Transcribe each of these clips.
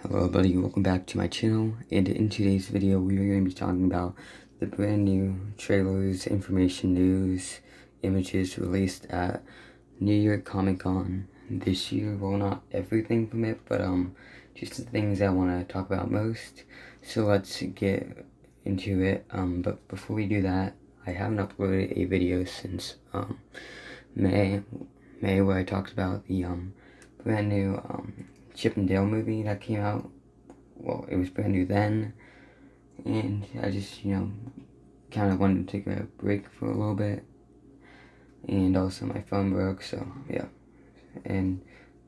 Hello everybody, welcome back to my channel, and in today's video we are going to be talking about the brand new trailers, information, news, images released at New York Comic Con this year. Well, not everything from it, but just the things I want to talk about most. So let's get into it. But before we do that, I haven't uploaded a video since May where I talked about the brand new Chip and Dale movie that came out. Well, it was brand new then, and I just, kind of wanted to take a break for a little bit, and also my phone broke, so yeah. And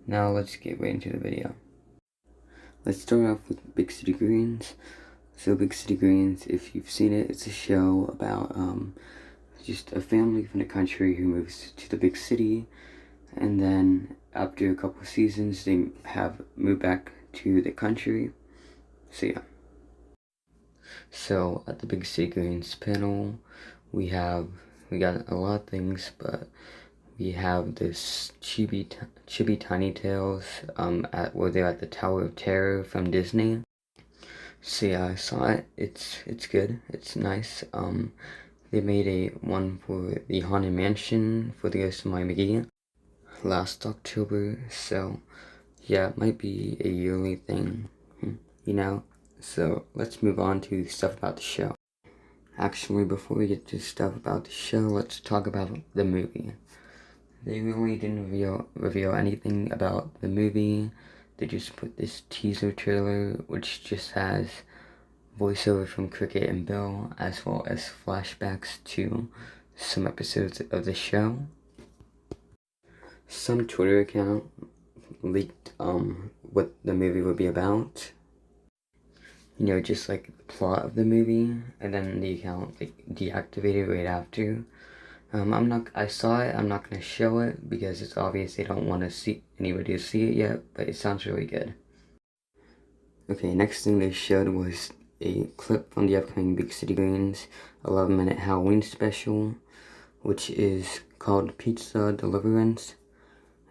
now let's get right into the video. Let's start off with Big City Greens. So Big City Greens, if you've seen it, it's a show about just a family from the country who moves to the big city, and then after a couple of seasons they have moved back to the country. So yeah. So at the Big City Greens panel we got a lot of things, but we have this Chibi Tiny Tales where they're at the Tower of Terror from Disney. So yeah, I saw it. It's good. It's nice. They made one for the Haunted Mansion for the Ghost of McGee last October, so yeah, it might be a yearly thing, so let's move on to stuff about the show. Actually, before we get to stuff about the show, let's talk about the movie. They really didn't reveal anything about the movie. They just put this teaser trailer, which just has voiceover from Cricket and Bill, as well as flashbacks to some episodes of the show. Some Twitter account leaked what the movie would be about. Just like the plot of the movie, and then the account deactivated right after. I saw it. I'm not gonna show it because it's obvious they don't want anybody to see it yet, but it sounds really good. Okay, next thing they showed was a clip from the upcoming Big City Greens 11-minute Halloween special, which is called Pizza Deliverance.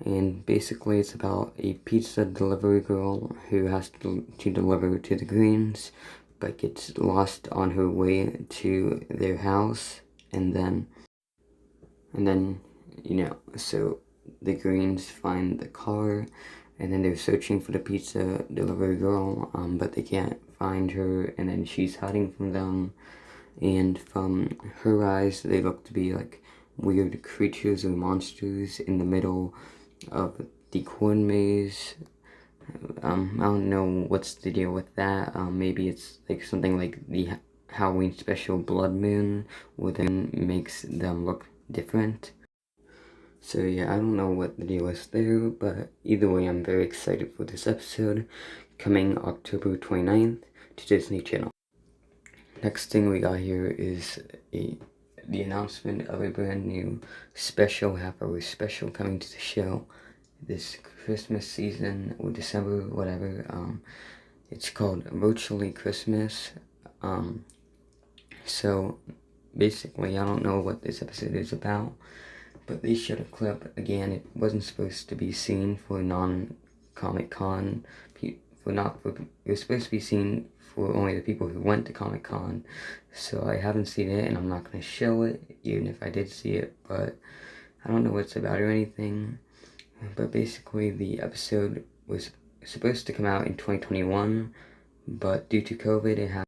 And basically it's about a pizza delivery girl who has to deliver to the Greens, but gets lost on her way to their house, and then so the Greens find the car, and then they're searching for the pizza delivery girl, but they can't find her, and then she's hiding from them, and from her eyes they look to be like weird creatures or monsters in the middle of the corn maze. I don't know what's the deal with that. Maybe it's like something like the Halloween special Blood Moon, where then makes them look different. So yeah, I don't know what the deal is there, but either way I'm very excited for this episode, coming October 29th to Disney Channel. Next thing we got here is the announcement of a brand new special, half-hour special coming to the show this Christmas season, or December, whatever. It's called Virtually Christmas. So basically, I don't know what this episode is about, but they showed a clip. Again, it wasn't supposed to be seen for non-Comic Con, it was supposed to be seen for only the people who went to Comic Con. So I haven't seen it, and I'm not going to show it, even if I did see it, but I don't know what it's about or anything. But basically the episode was supposed to come out in 2021, but due to COVID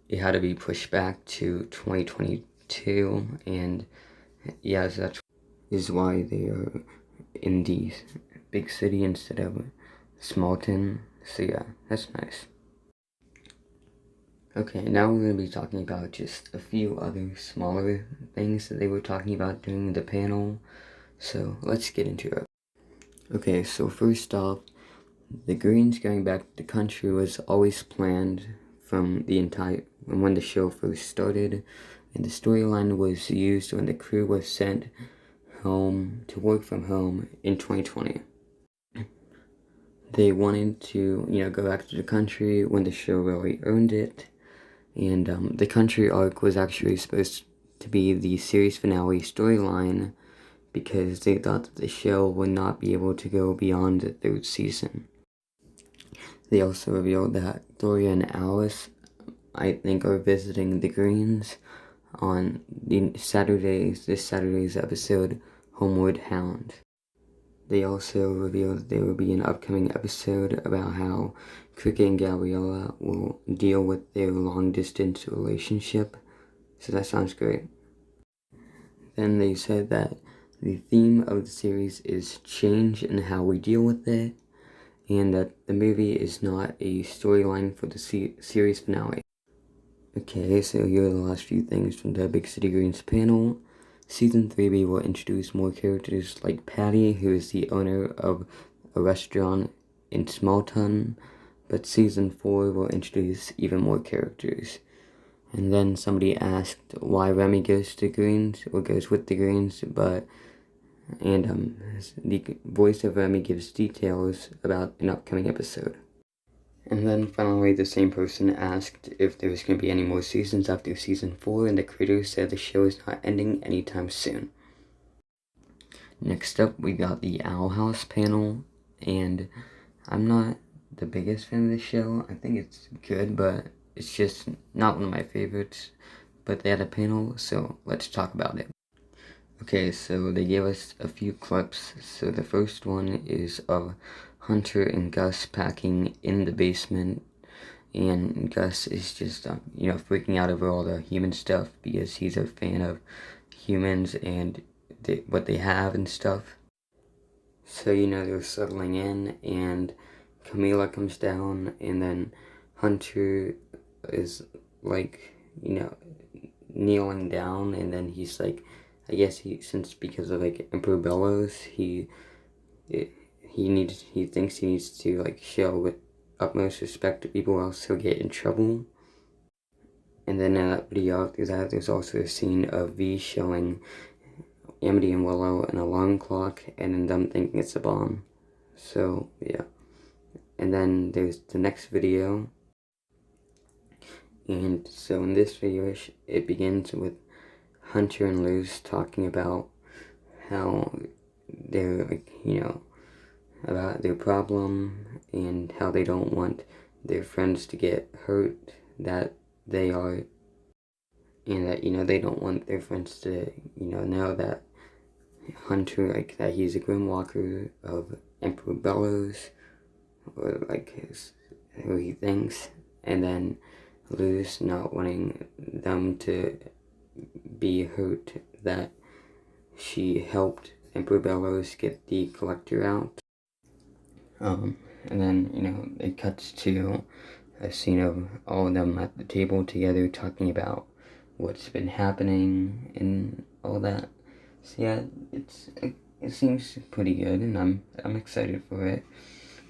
it had to be pushed back to 2022, and yeah, so that is why they are in the big city instead of Smallton. So yeah, that's nice. Okay, now we're going to be talking about just a few other smaller things that they were talking about during the panel, so let's get into it. Okay, so first off, the Greens going back to the country was always planned from when the show first started, and the storyline was used when the crew was sent home to work from home in 2020. They wanted to, go back to the country when the show really earned it, and the country arc was actually supposed to be the series finale storyline, because they thought that the show would not be able to go beyond the 3rd season. They also revealed that Gloria and Alice, I think, are visiting the Greens on this Saturday's episode, Homeward Hound. They also revealed that there will be an upcoming episode about how Cricket and Gabriella will deal with their long-distance relationship, so that sounds great. Then they said that the theme of the series is change and how we deal with it, and that the movie is not a storyline for the series finale. Okay, so here are the last few things from the Big City Greens panel. Season 3, we will introduce more characters like Patty, who is the owner of a restaurant in Smallton, but Season 4 will introduce even more characters. And then somebody asked why Remy goes to Greens, or goes with the Greens, the voice of Remy gives details about an upcoming episode. And then finally, the same person asked if there was going to be any more seasons after Season 4, and the creator said the show is not ending anytime soon. Next up, we got the Owl House panel, and I'm not the biggest fan of the show. I think it's good, but it's just not one of my favorites. But they had a panel, so let's talk about it. Okay, so they gave us a few clips. So the first one is of Hunter and Gus packing in the basement, and Gus is just, freaking out over all the human stuff because he's a fan of humans and what they have and stuff. So, they're settling in, and Camila comes down, and then Hunter is, kneeling down, and then he's I guess because of Emperor Bellows, he thinks he needs to show with utmost respect to people, else he'll get in trouble. And then in that video after that, there's also a scene of V showing Amity and Willow an alarm clock, and then them thinking it's a bomb. So yeah. And then there's the next video. And so in this video, it begins with Hunter and Luz talking about how they're, about their problem and how they don't want their friends to get hurt, that they are, and that, they don't want their friends to, know that Hunter, that he's a Grim Walker of Emperor Bellows, or who he thinks, and then Luz not wanting them to be hurt that she helped Emperor Bellows get the collector out. And then, it cuts to a scene of all of them at the table together talking about what's been happening and all that. So yeah, it seems pretty good, and I'm excited for it.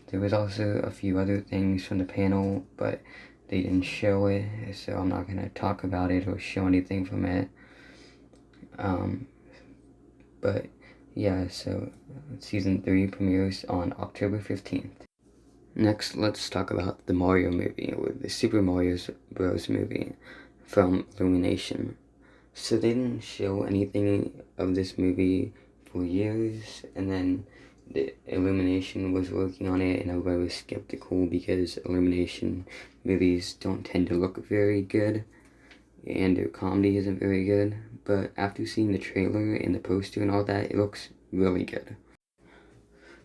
There was also a few other things from the panel, but they didn't show it, so I'm not gonna talk about it or show anything from it. But yeah, so Season 3 premieres on October 15th. Next, let's talk about the Mario movie, or the Super Mario Bros. Movie from Illumination. So they didn't show anything of this movie for years, and then the Illumination was working on it, and everybody was skeptical because Illumination movies don't tend to look very good, and their comedy isn't very good. But after seeing the trailer and the poster and all that, it looks really good.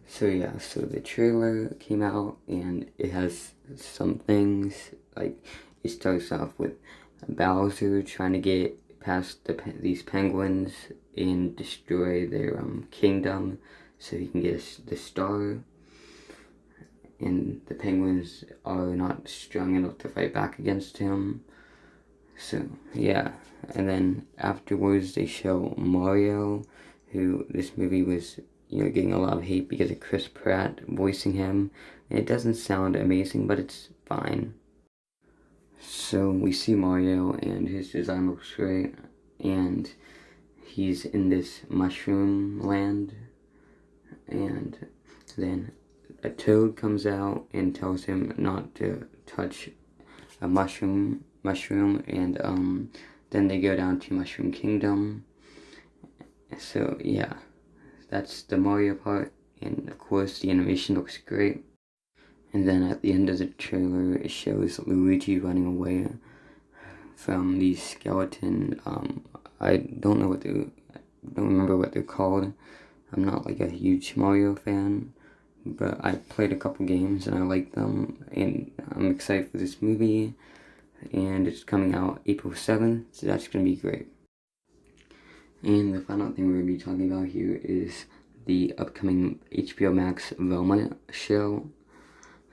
So yeah, so the trailer came out, and it has some things, it starts off with Bowser trying to get past these penguins and destroy their kingdom so he can get the star, and the penguins are not strong enough to fight back against him. So yeah, and then afterwards they show Mario, who this movie was getting a lot of hate because of Chris Pratt voicing him, and it doesn't sound amazing, but it's fine. So we see Mario, and his design looks great, and he's in this mushroom land, and then a toad comes out and tells him not to touch a mushroom, and then they go down to Mushroom Kingdom. So yeah, that's the Mario part, and of course the animation looks great. And then at the end of the trailer, it shows Luigi running away from the skeleton. I don't remember what they're called. I'm not like a huge Mario fan, but I played a couple games and I like them, and I'm excited for this movie, and it's coming out April 7th, so that's gonna be great. And the final thing we're gonna be talking about here is the upcoming HBO Max Velma show.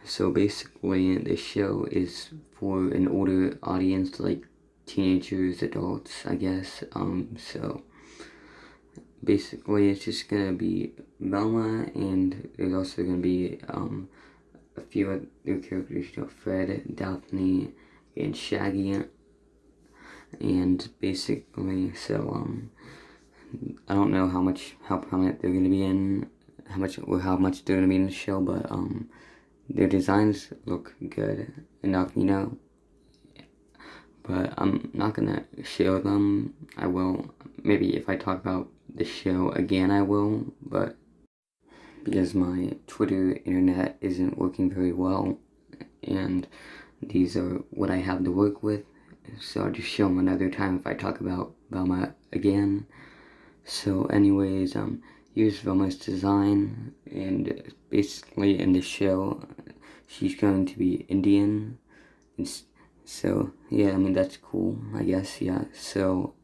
So basically, this show is for an older audience, like teenagers, adults, I guess. So basically, it's just gonna be Velma, and there's also gonna be a few other characters, you know, Fred, Daphne, and Shaggy. And basically, so I don't know how prominent they're gonna be in, how much they're gonna be in the show, but their designs look good enough, you know. But I'm not gonna show them. I will, maybe if I talk about the show again, I will, but because my Twitter internet isn't working very well, and these are what I have to work with, so I'll just show them another time if I talk about Velma again. So anyways, here's Velma's design, and basically in the show, she's going to be Indian, and so yeah, I mean that's cool, I guess, yeah. So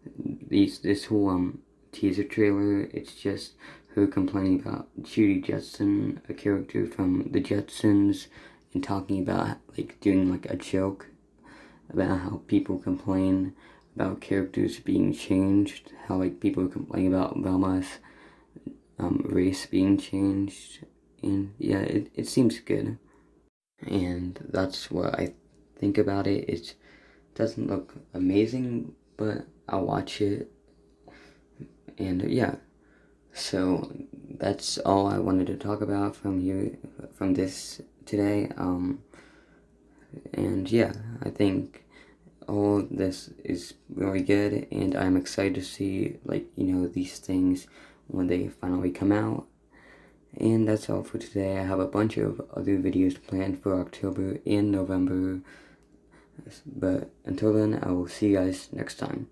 this whole teaser trailer, it's just her complaining about Judy Jetson, a character from the Jetsons, and talking about, like, doing like a joke about how people complain about characters being changed, how like people complain about Velma's race being changed, and yeah, it seems good, and that's what I think about it. It doesn't look amazing, but I'll watch it, and yeah. So that's all I wanted to talk about from this today. And yeah, I think all this is really good, and I'm excited to see, like, you know, these things when they finally come out. And that's all for today. I have a bunch of other videos planned for October and November, but until then, I will see you guys next time.